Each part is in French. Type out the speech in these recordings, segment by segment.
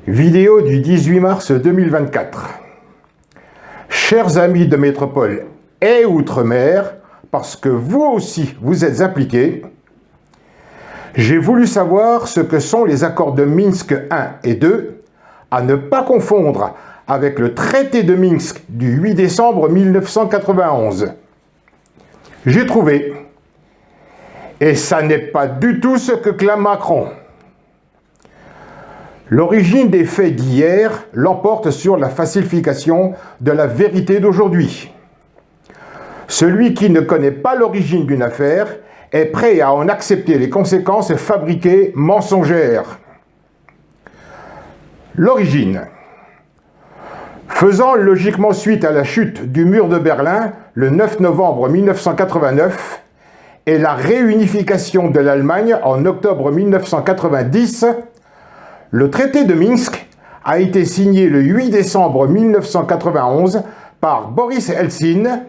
Vidéo du 18 mars 2024. Chers amis de métropole et outre-mer, parce que vous aussi vous êtes impliqués, j'ai voulu savoir ce que sont les accords de Minsk 1 et 2, à ne pas confondre avec le traité de Minsk du 8 décembre 1991. J'ai trouvé, et ça n'est pas du tout ce que clame Macron. L'origine des faits d'hier l'emporte sur la falsification de la vérité d'aujourd'hui. Celui qui ne connaît pas l'origine d'une affaire est prêt à en accepter les conséquences fabriquées mensongères. L'origine. Faisant logiquement suite à la chute du mur de Berlin le 9 novembre 1989 et la réunification de l'Allemagne en octobre 1990, le traité de Minsk a été signé le 8 décembre 1991 par Boris Eltsine,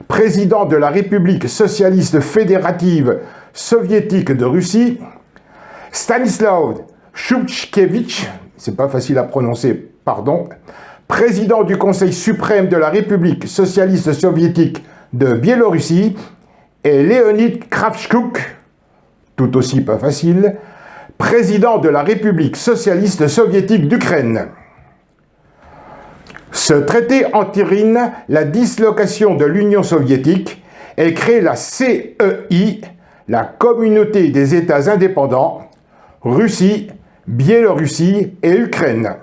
président de la République socialiste fédérative soviétique de Russie, Stanislav Shchushkevich, c'est pas facile à prononcer, pardon, président du Conseil suprême de la République socialiste soviétique de Biélorussie, et Leonid Kravchuk, tout aussi pas facile, président de la République socialiste soviétique d'Ukraine. Ce traité entérine la dislocation de l'Union soviétique et crée la CEI, la Communauté des États indépendants, Russie, Biélorussie et Ukraine.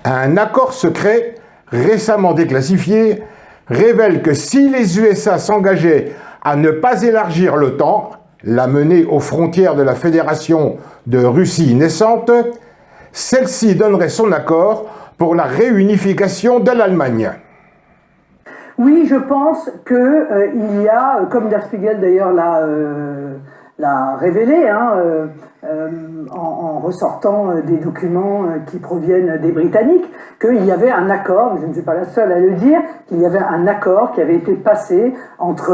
Un accord secret, récemment déclassifié, révèle que si les USA s'engageaient à ne pas élargir l'OTAN, la mener aux frontières de la Fédération de Russie naissante, celle-ci donnerait son accord pour la réunification de l'Allemagne. Oui, je pense qu'il y a, comme Der Spiegel d'ailleurs l'a révélé, en ressortant des documents qui proviennent des Britanniques, qu'il y avait un accord, je ne suis pas la seule à le dire, qu'il y avait un accord qui avait été passé entre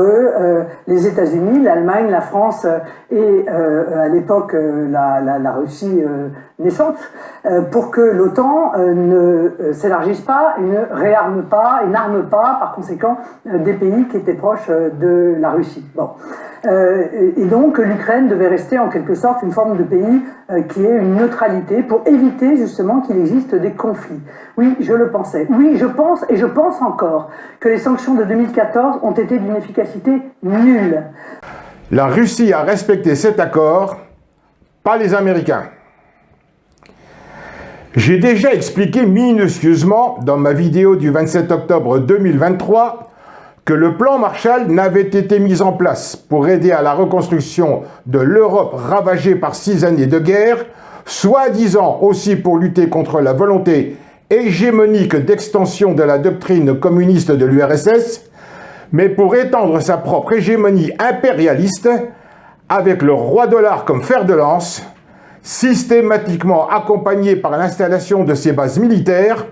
les États-Unis, l'Allemagne, la France et à l'époque la Russie naissante, pour que l'OTAN ne s'élargisse pas et ne réarme pas et n'arme pas, par conséquent, des pays qui étaient proches de la Russie. Bon. Et donc l'Ukraine devait rester en quelque sorte une forme de pays qui ait une neutralité pour éviter justement qu'il existe des conflits. Oui, je le pensais. Oui, je pense et je pense encore que les sanctions de 2014 ont été d'une efficacité nulle. La Russie a respecté cet accord, pas les Américains. J'ai déjà expliqué minutieusement dans ma vidéo du 27 octobre 2023 que le plan Marshall n'avait été mis en place pour aider à la reconstruction de l'Europe ravagée par 6 années de guerre, soi-disant aussi pour lutter contre la volonté hégémonique d'extension de la doctrine communiste de l'URSS, mais pour étendre sa propre hégémonie impérialiste avec le roi dollar comme fer de lance, systématiquement accompagné par l'installation de ses bases militaires,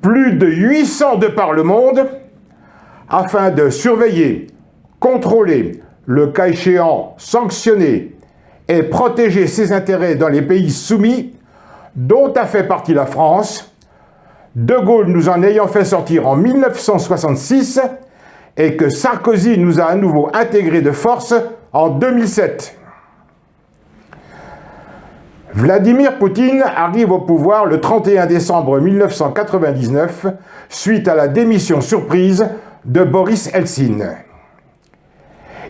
plus de 800 de par le monde, afin de surveiller, contrôler, le cas échéant sanctionner et protéger ses intérêts dans les pays soumis, dont a fait partie la France, De Gaulle nous en ayant fait sortir en 1966 et que Sarkozy nous a à nouveau intégrés de force en 2007. Vladimir Poutine arrive au pouvoir le 31 décembre 1999 suite à la démission surprise de Boris Eltsine.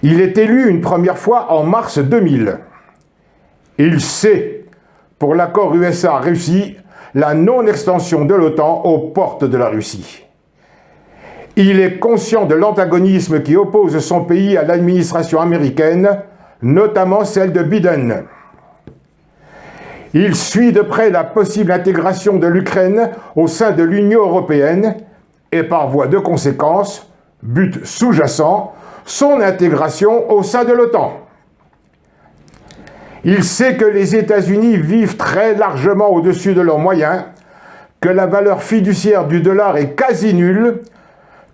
Il est élu une première fois en mars 2000. Il sait, pour l'accord USA-Russie, la non-extension de l'OTAN aux portes de la Russie. Il est conscient de l'antagonisme qui oppose son pays à l'administration américaine, notamment celle de Biden. Il suit de près la possible intégration de l'Ukraine au sein de l'Union européenne et par voie de conséquence, but sous-jacent, son intégration au sein de l'OTAN. Il sait que les États-Unis vivent très largement au-dessus de leurs moyens, que la valeur fiduciaire du dollar est quasi nulle,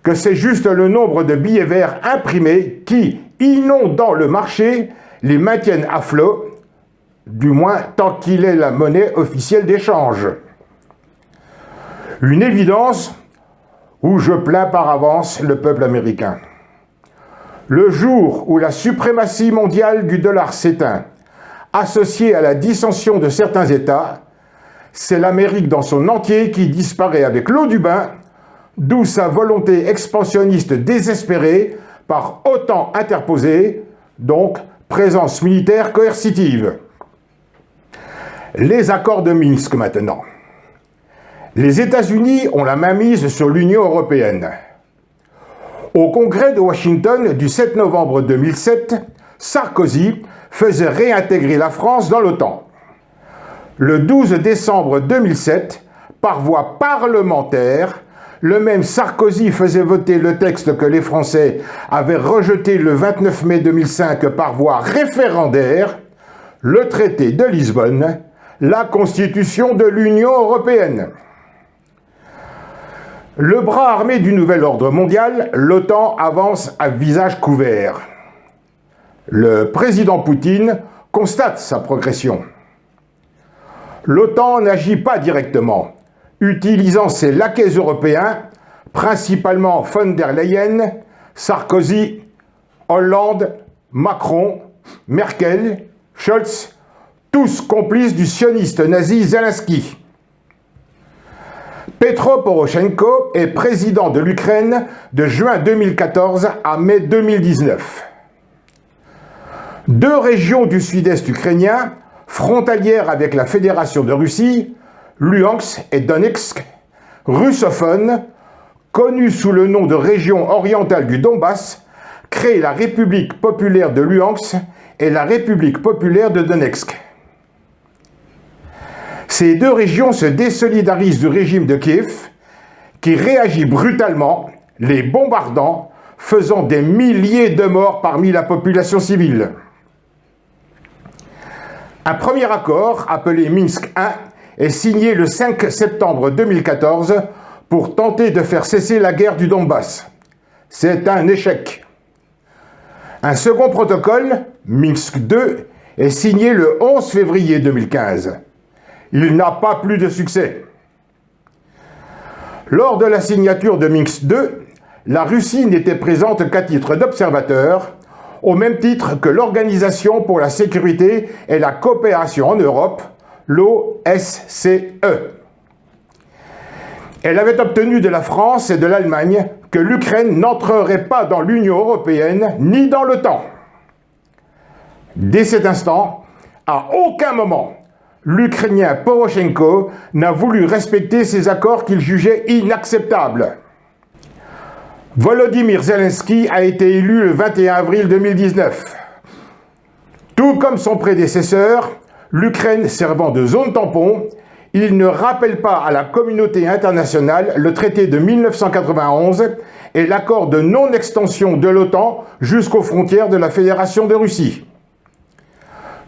que c'est juste le nombre de billets verts imprimés qui, inondant le marché, les maintiennent à flot, du moins tant qu'il est la monnaie officielle d'échange. Une évidence où je plains par avance le peuple américain. Le jour où la suprématie mondiale du dollar s'éteint, associée à la dissension de certains États, c'est l'Amérique dans son entier qui disparaît avec l'eau du bain, d'où sa volonté expansionniste désespérée par OTAN interposée, donc présence militaire coercitive. Les accords de Minsk maintenant. Les États-Unis ont la mainmise sur l'Union européenne. Au congrès de Washington du 7 novembre 2007, Sarkozy faisait réintégrer la France dans l'OTAN. Le 12 décembre 2007, par voie parlementaire, le même Sarkozy faisait voter le texte que les Français avaient rejeté le 29 mai 2005 par voie référendaire, le traité de Lisbonne, la constitution de l'Union européenne. Le bras armé du nouvel ordre mondial, l'OTAN avance à visage couvert. Le président Poutine constate sa progression. L'OTAN n'agit pas directement, utilisant ses laquais européens, principalement von der Leyen, Sarkozy, Hollande, Macron, Merkel, Scholz, tous complices du sioniste nazi Zelensky. Petro Poroshenko est président de l'Ukraine de juin 2014 à mai 2019. Deux régions du sud-est ukrainien, frontalières avec la Fédération de Russie, Luhansk et Donetsk, russophones, connues sous le nom de région orientale du Donbass, créent la République populaire de Luhansk et la République populaire de Donetsk. Ces deux régions se désolidarisent du régime de Kiev, qui réagit brutalement, les bombardant, faisant des milliers de morts parmi la population civile. Un premier accord, appelé Minsk I, est signé le 5 septembre 2014 pour tenter de faire cesser la guerre du Donbass. C'est un échec. Un second protocole, Minsk II, est signé le 11 février 2015. Il n'a pas plus de succès. Lors de la signature de Minsk II, la Russie n'était présente qu'à titre d'observateur, au même titre que l'Organisation pour la sécurité et la coopération en Europe, l'OSCE. Elle avait obtenu de la France et de l'Allemagne que l'Ukraine n'entrerait pas dans l'Union européenne ni dans l'OTAN. Dès cet instant, à aucun moment, l'Ukrainien Poroshenko n'a voulu respecter ces accords qu'il jugeait inacceptables. Volodymyr Zelensky a été élu le 21 avril 2019. Tout comme son prédécesseur, l'Ukraine servant de zone tampon, il ne rappelle pas à la communauté internationale le traité de 1991 et l'accord de non-extension de l'OTAN jusqu'aux frontières de la Fédération de Russie.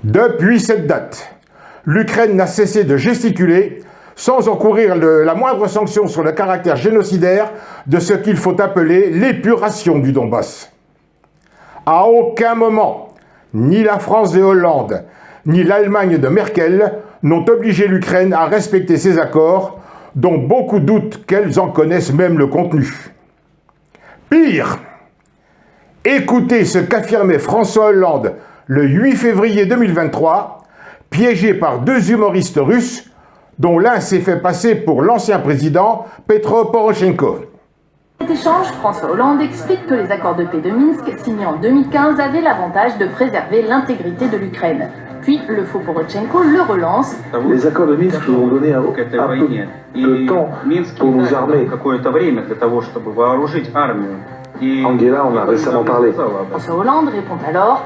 Depuis cette date, l'Ukraine n'a cessé de gesticuler sans encourir la moindre sanction sur le caractère génocidaire de ce qu'il faut appeler l'épuration du Donbass. À aucun moment, ni la France de Hollande, ni l'Allemagne de Merkel n'ont obligé l'Ukraine à respecter ces accords, dont beaucoup doutent qu'elles en connaissent même le contenu. Pire, écoutez ce qu'affirmait François Hollande le 8 février 2023, piégé par deux humoristes russes, dont l'un s'est fait passer pour l'ancien président Petro Poroshenko. Cet échange, François Hollande explique que les accords de paix de Minsk, signés en 2015, avaient l'avantage de préserver l'intégrité de l'Ukraine. Puis, le faux Poroshenko le relance. Les accords de Minsk nous ont donné un peu de temps pour nous armer. Angela en a récemment parlé. François Hollande répond alors.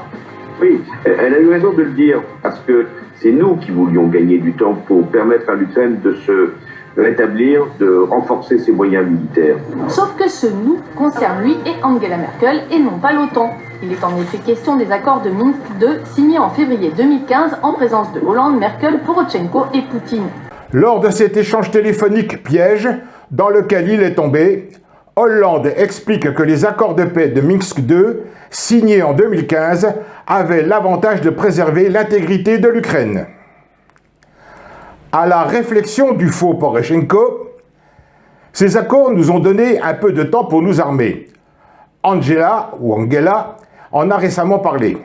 Oui, elle a eu raison de le dire, parce que c'est nous qui voulions gagner du temps pour permettre à l'Ukraine de se rétablir, de renforcer ses moyens militaires. Sauf que ce « nous » concerne lui et Angela Merkel et non pas l'OTAN. Il est en effet question des accords de Minsk II signés en février 2015 en présence de Hollande, Merkel, Poroshenko et Poutine. Lors de cet échange téléphonique piège, dans lequel il est tombé, Hollande explique que les accords de paix de Minsk II, signés en 2015, avait l'avantage de préserver l'intégrité de l'Ukraine. À la réflexion du faux Poroshenko, ces accords nous ont donné un peu de temps pour nous armer. Angela en a récemment parlé.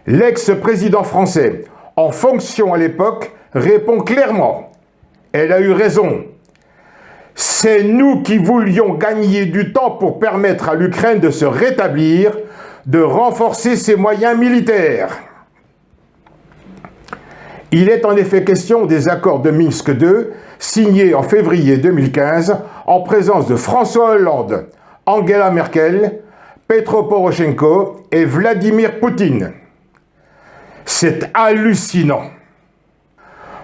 L'ex-président français, en fonction à l'époque, répond clairement. Elle a eu raison. C'est nous qui voulions gagner du temps pour permettre à l'Ukraine de se rétablir, de renforcer ses moyens militaires. Il est en effet question des accords de Minsk II, signés en février 2015, en présence de François Hollande, Angela Merkel, Petro Poroshenko et Vladimir Poutine. C'est hallucinant.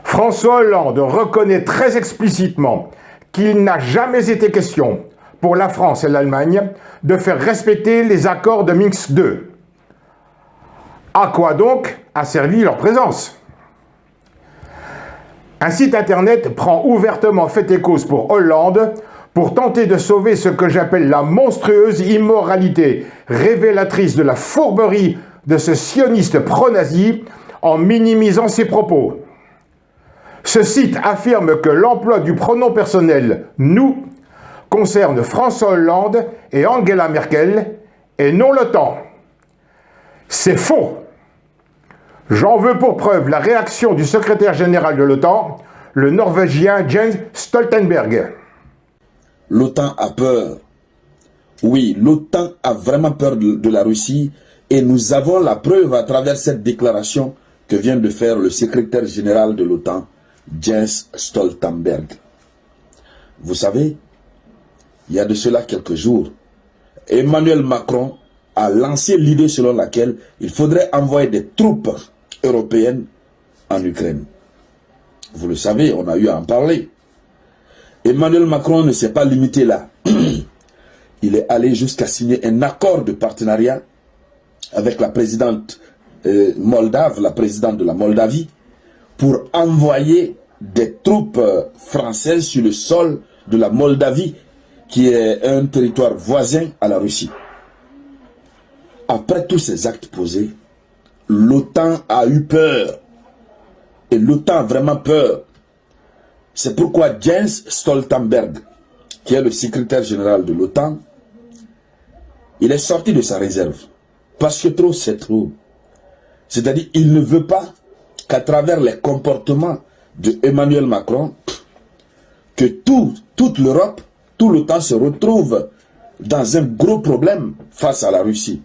François Hollande reconnaît très explicitement qu'il n'a jamais été question, pour la France et l'Allemagne, de faire respecter les accords de Minsk II. À quoi donc a servi leur présence? Un site internet prend ouvertement fait et cause pour Hollande pour tenter de sauver ce que j'appelle la monstrueuse immoralité révélatrice de la fourberie de ce sioniste pro-nazi en minimisant ses propos. Ce site affirme que l'emploi du pronom personnel « nous » concerne François Hollande et Angela Merkel et non l'OTAN. C'est faux. J'en veux pour preuve la réaction du secrétaire général de l'OTAN, le Norvégien Jens Stoltenberg. L'OTAN a peur. Oui, l'OTAN a vraiment peur de la Russie et nous avons la preuve à travers cette déclaration que vient de faire le secrétaire général de l'OTAN, Jens Stoltenberg. Vous savez, il y a de cela quelques jours, Emmanuel Macron a lancé l'idée selon laquelle il faudrait envoyer des troupes européennes en Ukraine. Vous le savez, on a eu à en parler. Emmanuel Macron ne s'est pas limité là. Il est allé jusqu'à signer un accord de partenariat avec la présidente moldave, la présidente de la Moldavie, pour envoyer des troupes françaises sur le sol de la Moldavie, qui est un territoire voisin à la Russie. Après tous ces actes posés, l'OTAN a eu peur. Et l'OTAN a vraiment peur. C'est pourquoi Jens Stoltenberg, qui est le secrétaire général de l'OTAN, il est sorti de sa réserve. Parce que trop, c'est trop. C'est-à-dire, il ne veut pas qu'à travers les comportements de Emmanuel Macron, que toute l'Europe, tout l'OTAN se retrouve dans un gros problème face à la Russie.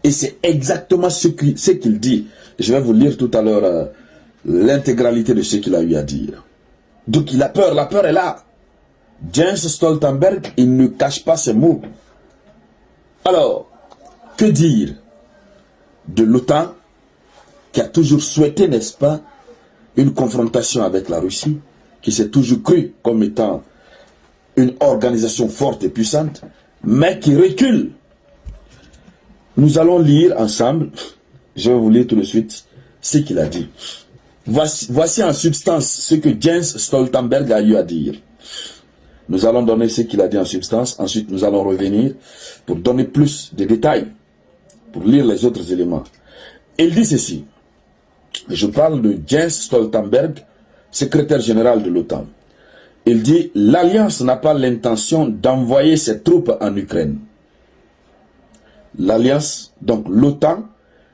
Et c'est exactement ce qu'il dit. Je vais vous lire tout à l'heure l'intégralité de ce qu'il a eu à dire. Donc il a peur, la peur est là. Jens Stoltenberg, il ne cache pas ses mots. Alors, que dire de l'OTAN qui a toujours souhaité, n'est-ce pas, une confrontation avec la Russie, qui s'est toujours cru comme étant une organisation forte et puissante, mais qui recule. Nous allons lire ensemble, je vais vous lire tout de suite ce qu'il a dit. Voici en substance ce que Jens Stoltenberg a eu à dire. Nous allons donner ce qu'il a dit en substance, ensuite nous allons revenir pour donner plus de détails, pour lire les autres éléments. Il dit ceci, je parle de Jens Stoltenberg, secrétaire général de l'OTAN. Il dit, l'Alliance n'a pas l'intention d'envoyer ses troupes en Ukraine. L'Alliance, donc l'OTAN,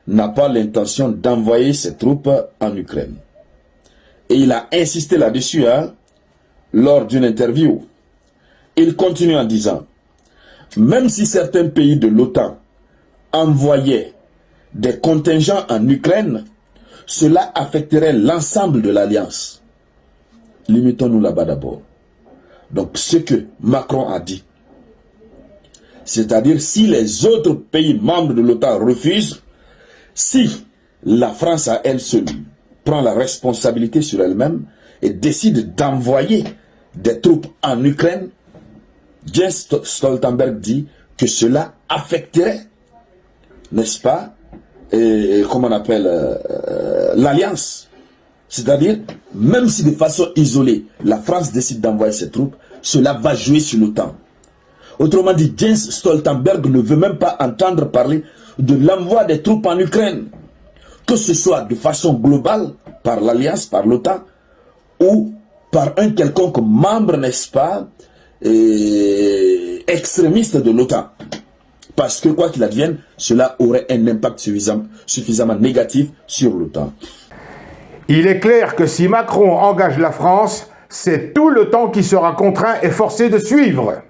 n'a pas l'intention d'envoyer ses troupes en Ukraine. Et il a insisté là-dessus lors d'une interview. Il continue en disant, même si certains pays de l'OTAN envoyaient des contingents en Ukraine, cela affecterait l'ensemble de l'Alliance. Limitons-nous là-bas d'abord. Donc ce que Macron a dit, c'est-à-dire si les autres pays membres de l'OTAN refusent, si la France à elle seule prend la responsabilité sur elle-même et décide d'envoyer des troupes en Ukraine, Jens Stoltenberg dit que cela affecterait, n'est-ce pas, comment on appelle, l'Alliance. C'est-à-dire, même si de façon isolée, la France décide d'envoyer ses troupes, cela va jouer sur l'OTAN. Autrement dit, Jens Stoltenberg ne veut même pas entendre parler de l'envoi des troupes en Ukraine, que ce soit de façon globale, par l'Alliance, par l'OTAN, ou par un quelconque membre, n'est-ce pas, extrémiste de l'OTAN. Parce que quoi qu'il advienne, cela aurait un impact suffisamment négatif sur l'OTAN. Il est clair que si Macron engage la France, c'est tout le temps qui sera contraint et forcé de suivre.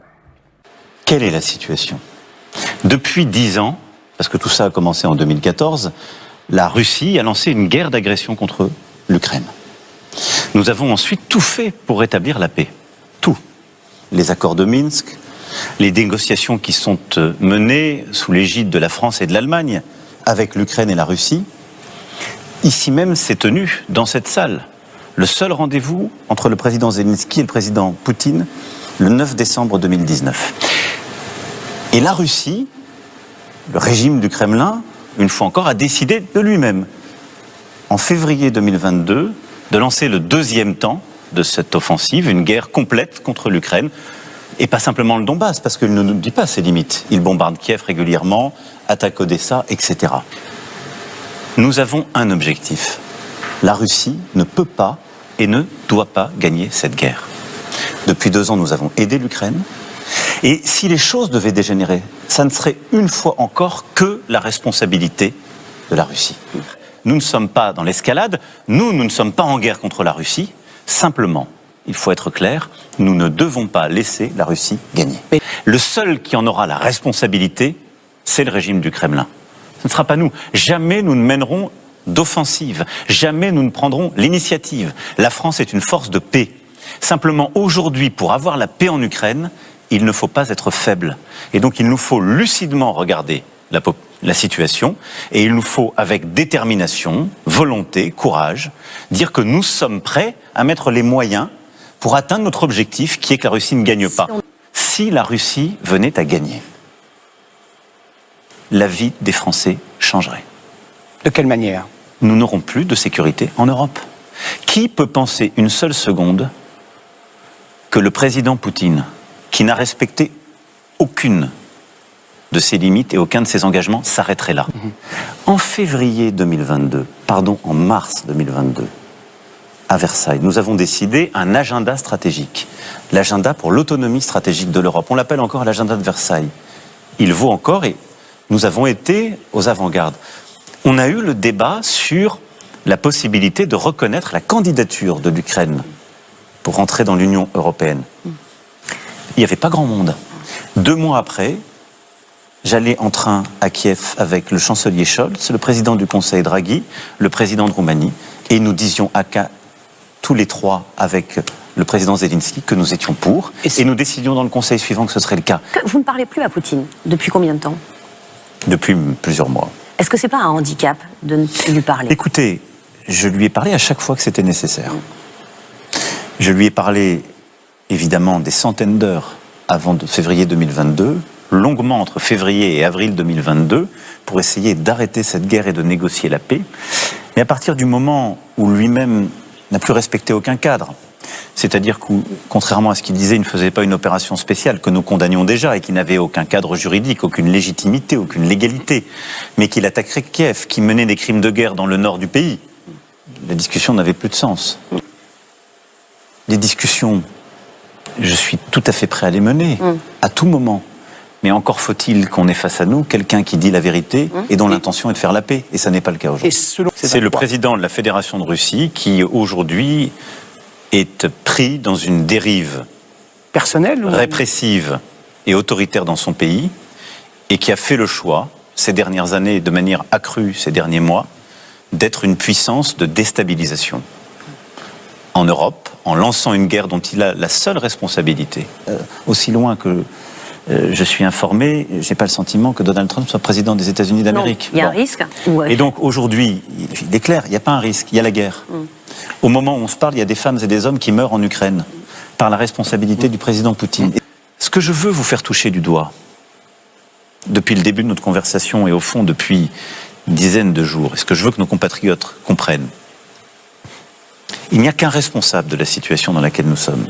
Quelle est la situation? Depuis 10 ans, parce que tout ça a commencé en 2014, la Russie a lancé une guerre d'agression contre l'Ukraine. Nous avons ensuite tout fait pour rétablir la paix. Tout. Les accords de Minsk, les négociations qui sont menées sous l'égide de la France et de l'Allemagne avec l'Ukraine et la Russie. Ici même s'est tenu, dans cette salle, le seul rendez-vous entre le président Zelensky et le président Poutine le 9 décembre 2019. Et la Russie, le régime du Kremlin, une fois encore, a décidé de lui-même, en février 2022, de lancer le deuxième temps de cette offensive, une guerre complète contre l'Ukraine, et pas simplement le Donbass, parce qu'il ne nous dit pas ses limites. Il bombarde Kiev régulièrement, attaque Odessa, etc. Nous avons un objectif. La Russie ne peut pas et ne doit pas gagner cette guerre. Depuis 2 ans, nous avons aidé l'Ukraine. Et si les choses devaient dégénérer, ça ne serait une fois encore que la responsabilité de la Russie. Nous ne sommes pas dans l'escalade, nous ne sommes pas en guerre contre la Russie. Simplement, il faut être clair, nous ne devons pas laisser la Russie gagner. Le seul qui en aura la responsabilité, c'est le régime du Kremlin. Ce ne sera pas nous. Jamais nous ne mènerons d'offensive. Jamais nous ne prendrons l'initiative. La France est une force de paix. Simplement, aujourd'hui, pour avoir la paix en Ukraine, il ne faut pas être faible. Et donc, il nous faut lucidement regarder la situation et il nous faut, avec détermination, volonté, courage, dire que nous sommes prêts à mettre les moyens pour atteindre notre objectif qui est que la Russie ne gagne pas. Si la Russie venait à gagner, la vie des Français changerait. De quelle manière? Nous n'aurons plus de sécurité en Europe. Qui peut penser une seule seconde que le président Poutine, qui n'a respecté aucune de ses limites et aucun de ses engagements, s'arrêterait là? En février 2022, en mars 2022, à Versailles, nous avons décidé un agenda stratégique. L'agenda pour l'autonomie stratégique de l'Europe. On l'appelle encore l'agenda de Versailles. Il vaut encore et nous avons été aux avant-gardes. On a eu le débat sur la possibilité de reconnaître la candidature de l'Ukraine pour rentrer dans l'Union européenne. Il n'y avait pas grand monde. 2 mois après, j'allais en train à Kiev avec le chancelier Scholz, le président du Conseil Draghi, le président de Roumanie, et nous disions tous les 3 avec le président Zelensky que nous étions pour, et nous décidions dans le Conseil suivant que ce serait le cas. Vous ne parlez plus à Poutine depuis combien de temps? Depuis plusieurs mois. Est-ce que c'est pas un handicap de ne plus lui parler? Écoutez, je lui ai parlé à chaque fois que c'était nécessaire. Je lui ai parlé, évidemment, des centaines d'heures avant février 2022, longuement entre février et avril 2022, pour essayer d'arrêter cette guerre et de négocier la paix. Mais à partir du moment où lui-même n'a plus respecté aucun cadre, c'est-à-dire que, contrairement à ce qu'il disait, il ne faisait pas une opération spéciale que nous condamnions déjà et qui n'avait aucun cadre juridique, aucune légitimité, aucune légalité, mais qu'il attaquerait Kiev, qui menait des crimes de guerre dans le nord du pays. La discussion n'avait plus de sens. Les discussions, je suis tout à fait prêt à les mener, à tout moment. Mais encore faut-il qu'on ait face à nous quelqu'un qui dit la vérité et dont l'intention est de faire la paix. Et ça n'est pas le cas aujourd'hui. C'est le président de la Fédération de Russie qui, aujourd'hui, est pris dans une dérive personnelle, répressive et autoritaire dans son pays et qui a fait le choix, ces dernières années, de manière accrue ces derniers mois, d'être une puissance de déstabilisation en Europe, en lançant une guerre dont il a la seule responsabilité. Aussi loin que je suis informé, je n'ai pas le sentiment que Donald Trump soit président des États-Unis d'Amérique. Il y a un risque. Et donc aujourd'hui, il est clair, il n'y a pas un risque, il y a la guerre. Au moment où on se parle, il y a des femmes et des hommes qui meurent en Ukraine par la responsabilité du président Poutine. Ce que je veux vous faire toucher du doigt, depuis le début de notre conversation et au fond depuis une dizaine de jours, et ce que je veux que nos compatriotes comprennent, il n'y a qu'un responsable de la situation dans laquelle nous sommes.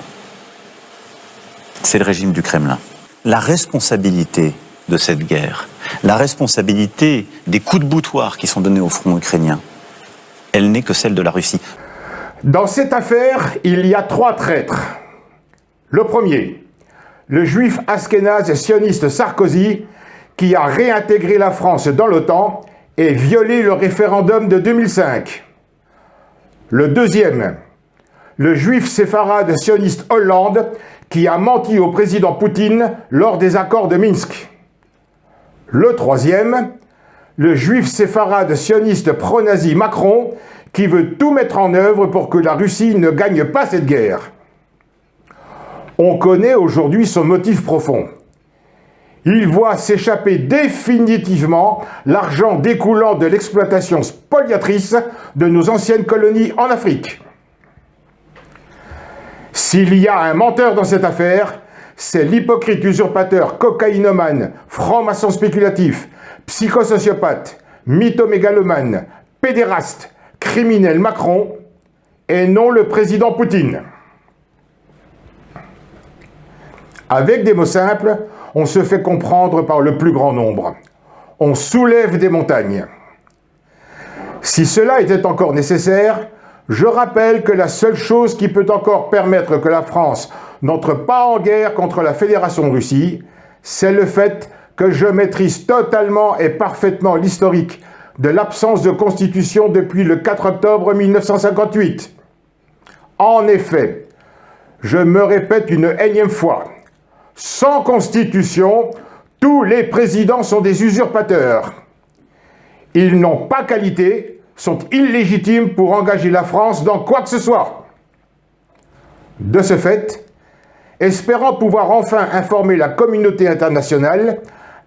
C'est le régime du Kremlin. La responsabilité de cette guerre La responsabilité des coups de boutoir qui sont donnés au front ukrainien, elle n'est que celle de la Russie. Dans cette affaire, il y a 3 traîtres. Le premier, le juif askénaze sioniste Sarkozy, qui a réintégré la France dans l'OTAN et violé le référendum de 2005. Le deuxième, le juif séfarade sioniste Hollande, qui a menti au président Poutine lors des accords de Minsk. Le troisième, le juif séfarade sioniste pro-nazi Macron, qui veut tout mettre en œuvre pour que la Russie ne gagne pas cette guerre. On connaît aujourd'hui son motif profond. Il voit s'échapper définitivement l'argent découlant de l'exploitation spoliatrice de nos anciennes colonies en Afrique. S'il y a un menteur dans cette affaire, c'est l'hypocrite usurpateur, cocaïnomane, franc-maçon spéculatif, psychosociopathe, mythomégalomane, pédéraste, criminel Macron, et non le président Poutine. Avec des mots simples, on se fait comprendre par le plus grand nombre. On soulève des montagnes. Si cela était encore nécessaire, je rappelle que la seule chose qui peut encore permettre que la France n'entre pas en guerre contre la Fédération de Russie, c'est le fait que je maîtrise totalement et parfaitement l'historique de l'absence de constitution depuis le 4 octobre 1958. En effet, je me répète une énième fois, sans constitution, tous les présidents sont des usurpateurs. Ils n'ont pas qualité, sont illégitimes pour engager la France dans quoi que ce soit. De ce fait, espérant pouvoir enfin informer la communauté internationale,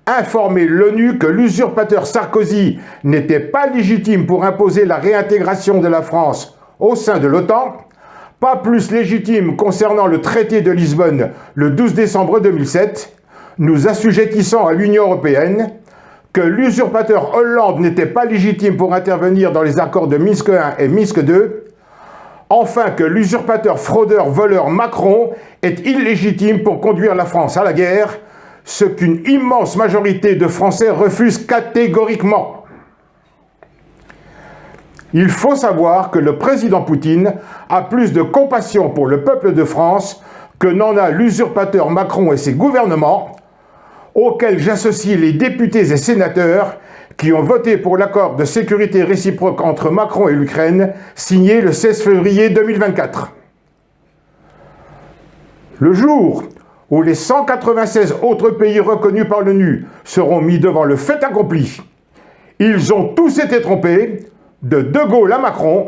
informer l'ONU que l'usurpateur Sarkozy n'était pas légitime pour imposer la réintégration de la France au sein de l'OTAN, pas plus légitime concernant le traité de Lisbonne le 12 décembre 2007, nous assujettissant à l'Union européenne, que l'usurpateur Hollande n'était pas légitime pour intervenir dans les accords de Minsk I et Minsk II, enfin que l'usurpateur fraudeur voleur Macron est illégitime pour conduire la France à la guerre, ce qu'une immense majorité de Français refusent catégoriquement. Il faut savoir que le président Poutine a plus de compassion pour le peuple de France que n'en a l'usurpateur Macron et ses gouvernements, auxquels j'associe les députés et sénateurs qui ont voté pour l'accord de sécurité réciproque entre Macron et l'Ukraine, signé le 16 février 2024. Le jour où les 196 autres pays reconnus par l'ONU seront mis devant le fait accompli, ils ont tous été trompés, de Gaulle à Macron,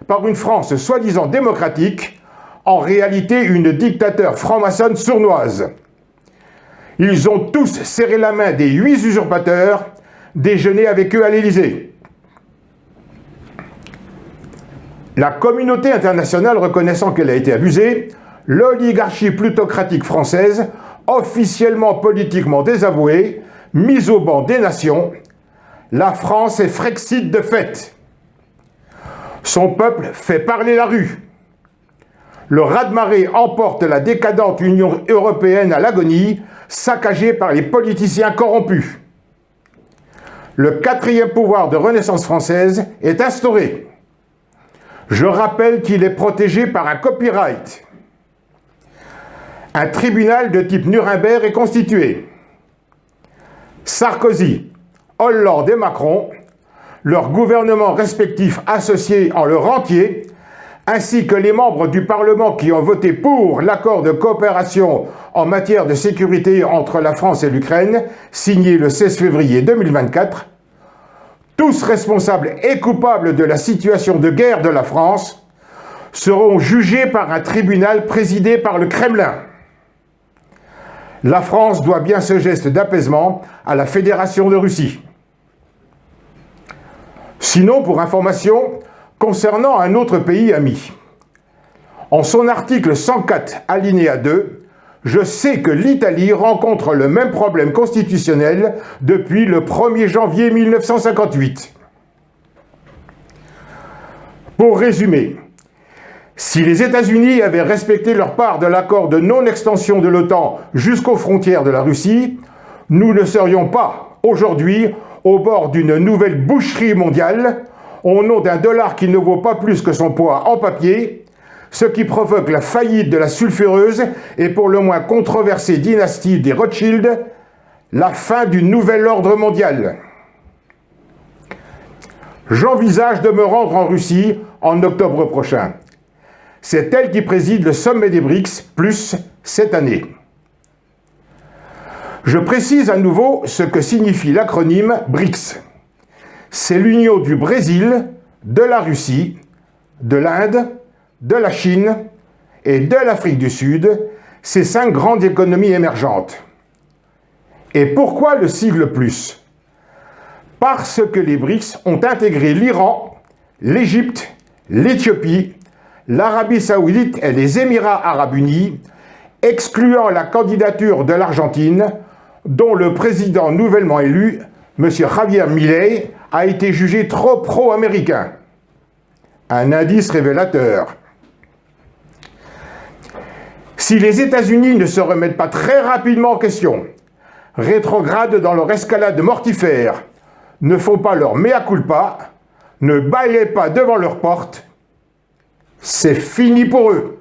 par une France soi-disant démocratique, en réalité une dictature franc-maçonne sournoise. Ils ont tous serré la main des 8 usurpateurs, déjeuné avec eux à l'Élysée. La communauté internationale reconnaissant qu'elle a été abusée, l'oligarchie plutocratique française, officiellement politiquement désavouée, mise au banc des nations, la France est Frexit de fait. Son peuple fait parler la rue. Le raz-de-marée emporte la décadente Union européenne à l'agonie, saccagée par les politiciens corrompus. Le 4e pouvoir de Renaissance française est instauré. Je rappelle qu'il est protégé par un copyright. Un tribunal de type Nuremberg est constitué. Sarkozy, Hollande et Macron, leurs gouvernements respectifs associés en leur entier, ainsi que les membres du Parlement qui ont voté pour l'accord de coopération en matière de sécurité entre la France et l'Ukraine, signé le 16 février 2024, tous responsables et coupables de la situation de guerre de la France, seront jugés par un tribunal présidé par le Kremlin. La France doit bien ce geste d'apaisement à la Fédération de Russie. Sinon, pour information, concernant un autre pays ami, en son article 104, alinéa 2, je sais que l'Italie rencontre le même problème constitutionnel depuis le 1er janvier 1958. Pour résumer, si les États-Unis avaient respecté leur part de l'accord de non-extension de l'OTAN jusqu'aux frontières de la Russie, nous ne serions pas, aujourd'hui au bord d'une nouvelle boucherie mondiale, au nom d'un dollar qui ne vaut pas plus que son poids en papier, ce qui provoque la faillite de la sulfureuse et pour le moins controversée dynastie des Rothschild, la fin du nouvel ordre mondial. J'envisage de me rendre en Russie en octobre prochain. C'est elle qui préside le sommet des BRICS, plus cette année. Je précise à nouveau ce que signifie l'acronyme BRICS. C'est l'union du Brésil, de la Russie, de l'Inde, de la Chine et de l'Afrique du Sud, ces 5 grandes économies émergentes. Et pourquoi le sigle plus? Parce que les BRICS ont intégré l'Iran, l'Égypte, l'Éthiopie, l'Arabie Saoudite et les Émirats Arabes Unis, excluant la candidature de l'Argentine, dont le président nouvellement élu, M. Javier Milei, a été jugé trop pro-américain. Un indice révélateur. Si les États-Unis ne se remettent pas très rapidement en question, rétrogradent dans leur escalade mortifère, ne font pas leur mea culpa, ne balayent pas devant leur porte, c'est fini pour eux.